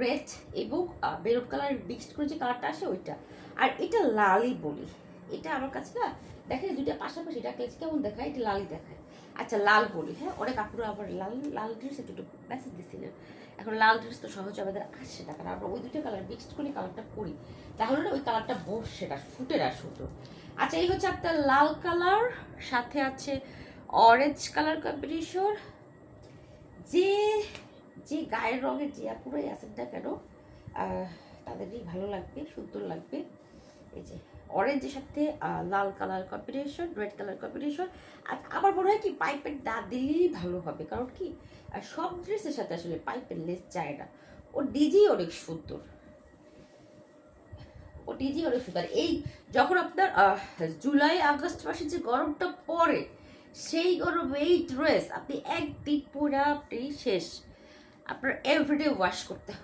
Red এবং maroon colour mixed করে যে কালারটা আসে ওইটা। আর এটা লালই বলি, এটা আমার কাছে না দেখেন দুইটা পাশাপাশি রাখলে কেমন দেখায়, এটা লালই দেখায়। আচ্ছা লাল বলি, হ্যাঁ অনেক আপুরা আবার লাল লাল ড্রেস একটু মেসেজ দিচ্ছিলেন। এখন লাল ড্রেস তো সহজে আমাদের আসে না, কারণ আমরা ওই দুটো কালার মিক্সড করে কালারটা করি, তাহলে না ওই কালারটা বসে না, ফুটে না সুন্দর। আচ্ছা এই হচ্ছে আপনার লাল কালার, সাথে আছে অরেঞ্জ কালার কম্বিনেশন। যে যে গায়ের রঙের যে আপুরাই আছেন না কেন তাদেরই ভালো লাগবে, সুন্দর লাগবে। এই যে অরেঞ্জের সাথে লাল colour combination, red colour combination. আর আমার মনে হয় কি পাইপের না দিলেই ভালো হবে, কারণ কি সব ড্রেসের সাথে আসলে পাইপের লেস যায় না। ও নিজেই অনেক সুন্দর, ও নিজেই অনেক সুন্দর। এই যখন আপনার জুলাই আগস্ট মাসে যে গরমটা পড়ে, সেই গরমে এই ড্রেস আপনি একদিন পরে আপনি শেষ, আপনার এভরিডে ওয়াশ করতে হবে।